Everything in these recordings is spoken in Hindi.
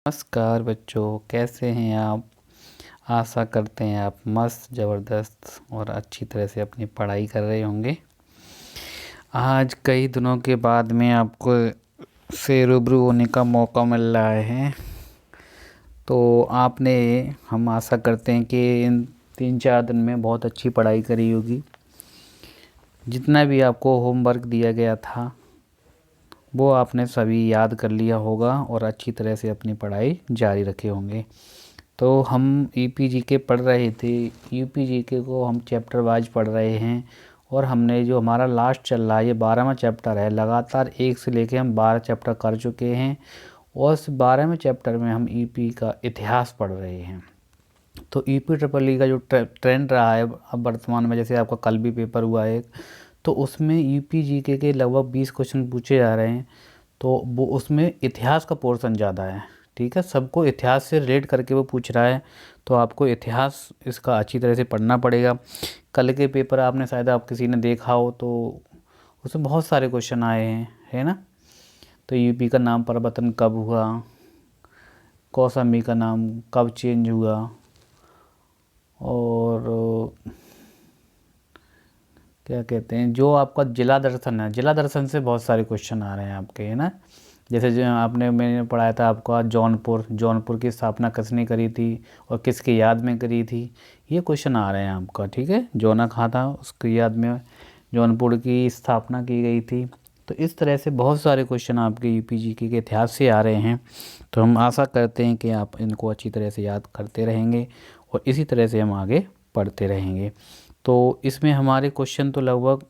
नमस्कार बच्चों, कैसे हैं आप। आशा करते हैं आप मस्त ज़बरदस्त और अच्छी तरह से अपनी पढ़ाई कर रहे होंगे। आज कई दिनों के बाद में आपको से रूबरू होने का मौका मिल रहा है, तो आपने हम आशा करते हैं कि इन 3-4 दिन में बहुत अच्छी पढ़ाई करी होगी। जितना भी आपको होमवर्क दिया गया था वो आपने सभी याद कर लिया होगा और अच्छी तरह से अपनी पढ़ाई जारी रखे होंगे। तो हम यूपीजीके पढ़ रहे थे, यूपीजीके को हम चैप्टर वाइज पढ़ रहे हैं और हमने जो हमारा लास्ट चल रहा है ये 12वां चैप्टर है। लगातार 1 से लेके हम 12 चैप्टर कर चुके हैं और इस 12वें चैप्टर में हम यूपी का इतिहास पढ़ रहे हैं। तो यूपी ट्रिपल ई का जो ट्रेंड रहा है अब वर्तमान में, जैसे आपका कल भी पेपर हुआ है, तो उसमें यूपीजीके के लगभग 20 क्वेश्चन पूछे जा रहे हैं। तो वो उसमें इतिहास का पोर्शन ज़्यादा है, ठीक है, सबको इतिहास से रिलेट करके वो पूछ रहा है। तो आपको इतिहास इसका अच्छी तरह से पढ़ना पड़ेगा। कल के पेपर आपने शायद आप किसी ने देखा हो, तो उसमें बहुत सारे क्वेश्चन आए हैं, है ना। तो यूपी का नाम परिवर्तन कब हुआ, कौशाम्बी का नाम कब चेंज हुआ, और क्या कहते हैं जो आपका जिला दर्शन है, जिला दर्शन से बहुत सारे क्वेश्चन आ रहे हैं आपके, है ना। जैसे जो मैंने पढ़ाया था आपका जौनपुर की स्थापना किसने करी थी और किसकी याद में करी थी, ये क्वेश्चन आ रहे हैं आपका, ठीक है। जौना कहाँ था उसकी याद में जौनपुर की स्थापना की गई थी। तो इस तरह से बहुत सारे क्वेश्चन आपके यूपीजीके के इतिहास से आ रहे हैं। तो हम आशा करते हैं कि आप इनको अच्छी तरह से याद करते रहेंगे और इसी तरह से हम आगे पढ़ते रहेंगे। तो इसमें हमारे क्वेश्चन तो लगभग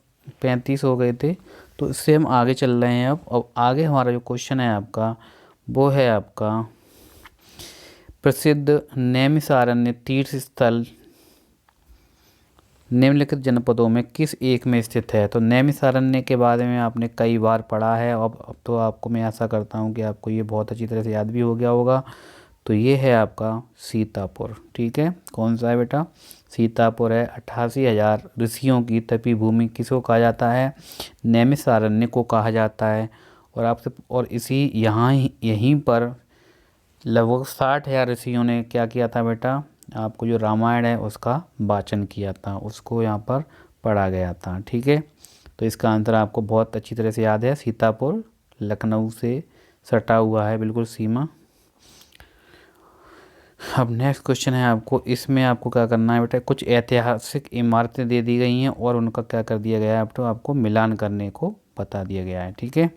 35 हो गए थे, तो इससे हम आगे चल रहे हैं। अब आगे हमारा जो क्वेश्चन है आपका वो है आपका प्रसिद्ध नैमिषारण्य तीर्थ स्थल निम्नलिखित जनपदों में किस एक में स्थित है। तो नैमिषारण्य के बारे में आपने कई बार पढ़ा है। अब तो आपको मैं आशा करता हूँ कि आपको ये बहुत अच्छी तरह से याद भी हो गया होगा। तो ये है आपका सीतापुर, ठीक है। कौन सा है बेटा, सीतापुर है। 88,000 ऋषियों की तपी भूमि किसको कहा जाता है, नैमिषारण्य को कहा जाता है। और आपसे और इसी यहीं पर लगभग 60,000 ऋषियों ने क्या किया था बेटा, आपको जो रामायण है उसका वाचन किया था, उसको यहाँ पर पढ़ा गया था, ठीक है। तो इसका आंसर आपको बहुत अच्छी तरह से याद है, सीतापुर लखनऊ से सटा हुआ है, बिल्कुल सीमा। अब नेक्स्ट क्वेश्चन है आपको, इसमें आपको क्या करना है बेटा, कुछ ऐतिहासिक इमारतें दे दी गई हैं और उनका क्या कर दिया गया है, अब तो आपको मिलान करने को बता दिया गया है, ठीक है।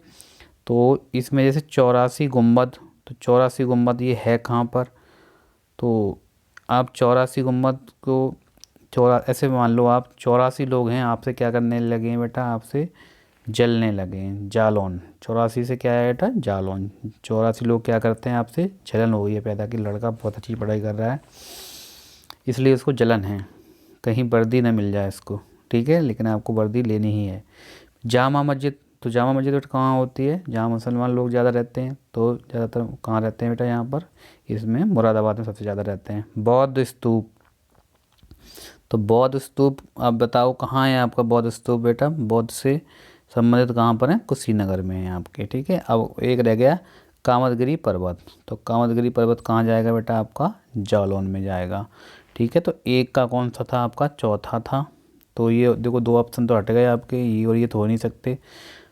तो इसमें जैसे 84 गुंबद, तो 84 गुंबद ये है कहाँ पर, तो आप 84 गुंबद को ऐसे मान लो आप 84 लोग हैं, आपसे क्या करने लगे हैं बेटा, आपसे जलने लगे हैं, जालौन। 84 से क्या है बेटा, जालौन। 84 लोग क्या करते हैं, आपसे जलन हो गई है पैदा कि लड़का बहुत अच्छी पढ़ाई कर रहा है इसलिए उसको जलन है, कहीं वर्दी ना मिल जाए इसको, ठीक है, लेकिन आपको वर्दी लेनी ही है। जामा मस्जिद, तो जामा मस्जिद बेटा कहाँ होती है, जहाँ मुसलमान लोग ज़्यादा रहते हैं, तो ज़्यादातर कहाँ रहते हैं बेटा, यहाँ पर इसमें मुरादाबाद में सबसे ज़्यादा रहते हैं। बौद्ध स्तूप, तो बौद्ध स्तूप आप बताओ कहाँ है आपका बौद्ध स्तूप बेटा, बौद्ध से संबंधित कहाँ पर है, कुशीनगर में है आपके, ठीक है। अब एक रह गया कामदगिरी पर्वत, तो कामदगिरी पर्वत कहाँ जाएगा बेटा, आपका जालौन में जाएगा, ठीक है। तो एक का कौन सा था आपका, चौथा था। तो ये देखो 2 ऑप्शन तो हट गए आपके, ये और ये तो हो नहीं सकते।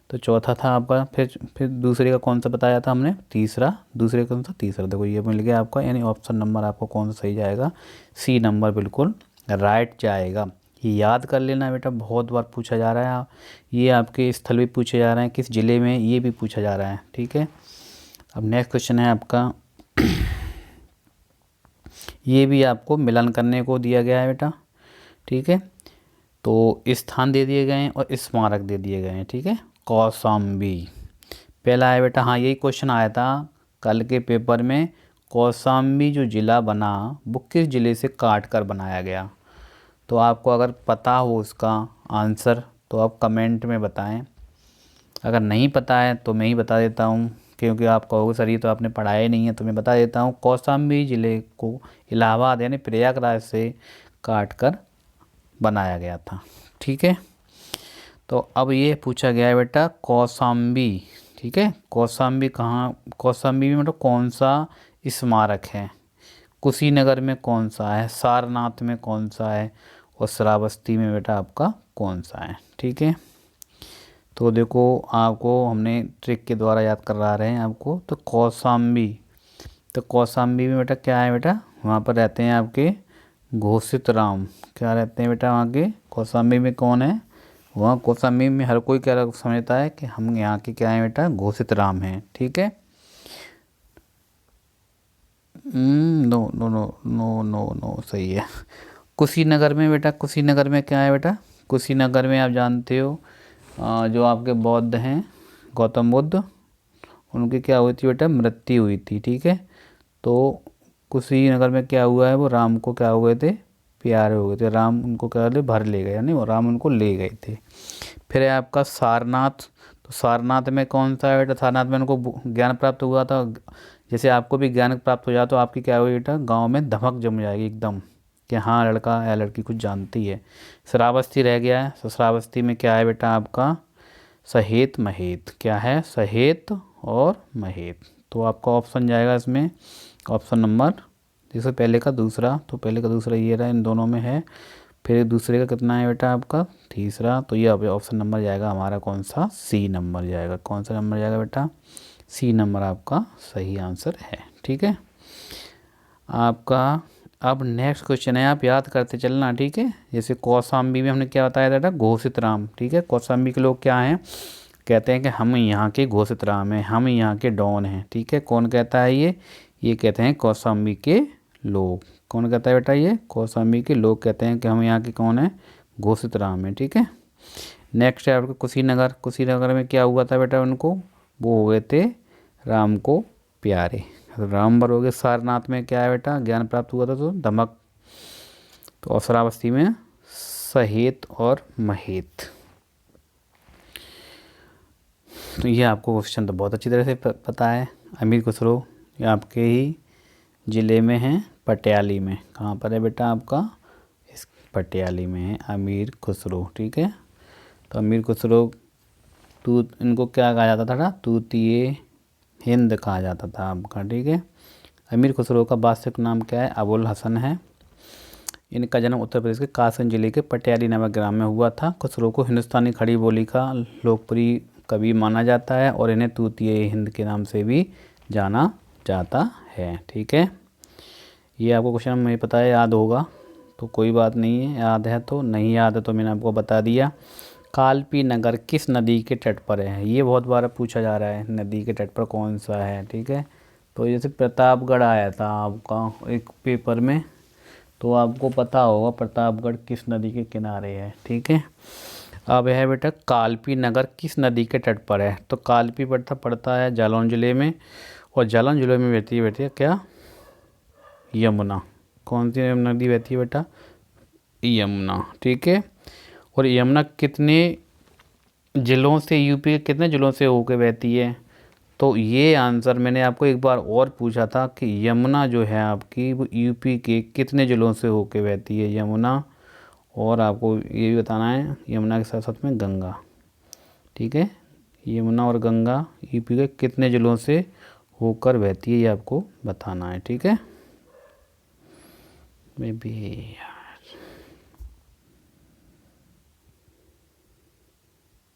तो चौथा था आपका, फिर दूसरे का कौन सा बताया था हमने, तीसरा, दूसरे का कौन सा, तीसरा। देखो ये मिल गया आपका, यानी ऑप्शन नंबर आपको कौन सा सही जाएगा, सी नंबर बिल्कुल राइट जाएगा। ये याद कर लेना बेटा, बहुत बार पूछा जा रहा है, ये आपके स्थल भी पूछे जा रहे हैं, किस ज़िले में, ये भी पूछा जा रहा है, ठीक है। अब नेक्स्ट क्वेश्चन है आपका ये भी आपको मिलान करने को दिया गया है बेटा, ठीक है। तो स्थान दे दिए गए हैं और स्मारक दे दिए गए हैं, ठीक है। कौशाम्बी पहला है बेटा, हाँ यही क्वेश्चन आया था कल के पेपर में, कौशाम्बी जो ज़िला बना वो किस ज़िले से काट कर बनाया गया। तो आपको अगर पता हो उसका आंसर तो आप कमेंट में बताएं, अगर नहीं पता है तो मैं ही बता देता हूँ, क्योंकि आप कहोगे सर ये तो आपने पढ़ाया ही नहीं है, तो मैं बता देता हूँ। कौशाम्बी ज़िले को इलाहाबाद यानी प्रयागराज से काट कर बनाया गया था, ठीक है। तो अब ये पूछा गया है बेटा कौशाम्बी, ठीक है, कौशाम्बी कहाँ, कौशाम्बी में मतलब कौन सा स्मारक है? कुशीनगर में कौन सा है, सारनाथ में कौन सा है, और श्रावस्ती में बेटा आपका कौन सा है? ठीक है, तो देखो आपको हमने ट्रिक के द्वारा याद करा रहे हैं आपको। तो कौशाम्बी, तो कौशाम्बी में बेटा क्या है बेटा, वहाँ पर रहते हैं आपके घोषित राम। क्या रहते हैं बेटा वहाँ के कौशाम्बी में, कौन है वहाँ कौशाम्बी में? हर कोई क्या समझता है कि हम यहाँ के क्या है बेटा, घोषित राम हैं। ठीक है, no no no no no no, सही है। कुशीनगर में बेटा, कुशीनगर में क्या है बेटा, कुशीनगर में आप जानते हो जो आपके बौद्ध हैं, गौतम बुद्ध, उनकी क्या हुई थी बेटा, मृत्यु हुई थी। ठीक है, तो कुशीनगर में क्या हुआ है, वो राम को क्या हुए थे, प्यारे हो गए थे, राम उनको क्या ले भर ले गए, यानी वो राम उनको ले गए थे। फिर है आपका सारनाथ, तो सारनाथ में कौन सा है बेटा, सारनाथ में उनको ज्ञान प्राप्त हुआ था। जैसे आपको भी ज्ञान प्राप्त हो जाए तो आपकी क्या हुई बेटा, गांव में धमक जम जाएगी एकदम कि हाँ लड़का या लड़की कुछ जानती है। श्रावस्ती रह गया है, तो श्रावस्ती में क्या है बेटा आपका, सहेत महेत। क्या है, सहेत और महेत। तो आपका ऑप्शन जाएगा इसमें ऑप्शन नंबर, जैसे पहले का दूसरा, तो पहले का दूसरा ये रहा, इन दोनों में है। फिर दूसरे का कितना है बेटा आपका, तीसरा। तो ये ऑप्शन नंबर जाएगा हमारा कौन सा, सी नंबर जाएगा। कौन सा नंबर जाएगा बेटा, सी नंबर आपका सही आंसर है। ठीक है, आपका अब नेक्स्ट क्वेश्चन है, आप याद करते चलना। ठीक है, जैसे कौशाम्बी में हमने क्या बताया था बेटा, घोषित राम। ठीक है, कौशाम्बी के लोग क्या हैं, कहते हैं कि हम यहाँ के घोषित राम हैं, हम यहाँ के डॉन हैं। ठीक है, कौन कहता है ये कहते हैं कौशाम्बी के लोग। कौन कहता है बेटा, ये कौशाम्बी के लोग कहते हैं कि हम यहाँ के कौन है, घोषित राम है। ठीक है, नेक्स्ट है आपका कुशीनगर। कुशीनगर में क्या हुआ था बेटा, उनको वो हो गए थे राम को प्यारे, राम भर हो गए। सारनाथ में क्या है बेटा, ज्ञान प्राप्त हुआ था तो धमक। तो और श्रावस्ती में सहेत और महेत। तो ये आपको क्वेश्चन तो बहुत अच्छी तरह से पता है। अमीर खुसरो ये आपके ही ज़िले में है, पटियाली में। कहाँ पर है बेटा आपका, इस पटियाली में है अमीर खुसरो। ठीक है, तो अमीर खुसरो इनको क्या कहा जाता था ना, तूतिए हिंद कहा जाता था आपका। ठीक है, अमीर खुसरो का वास्तविक नाम क्या है, अबुल हसन है। इनका जन्म उत्तर प्रदेश के कासगंज जिले के पटियाली नामक ग्राम में हुआ था। खुसरो को हिंदुस्तानी खड़ी बोली का लोकप्रिय कवि माना जाता है और इन्हें तूतिए हिंद के नाम से भी जाना जाता है। ठीक है, ये आपको क्वेश्चन मुझे पता है, याद होगा तो कोई बात नहीं है, याद है तो, नहीं याद है तो मैंने आपको बता दिया। कालपी नगर किस नदी के तट पर है, ये बहुत बार पूछा जा रहा है, नदी के तट पर कौन सा है। ठीक है, तो जैसे प्रतापगढ़ आया था आपका एक पेपर में, तो आपको पता होगा प्रतापगढ़ किस नदी के किनारे है। ठीक है, अब है बेटा कालपी नगर किस नदी के तट पर है, तो कालपी पड़ता है जालौन जिले में, और जालौन जिले में बहती है क्या, यमुना। कौन सी नदी बहती है बेटा, यमुना। ठीक है, और यमुना कितने ज़िलों से, यूपी के कितने ज़िलों से होकर बहती है, तो ये आंसर मैंने आपको एक बार और पूछा था कि यमुना जो है आपकी वो यूपी के कितने ज़िलों से होकर बहती है यमुना, और आपको ये भी बताना है यमुना के साथ साथ में गंगा। ठीक है, यमुना और गंगा यूपी के कितने ज़िलों से होकर बहती है, ये आपको बताना है। ठीक है, मे बी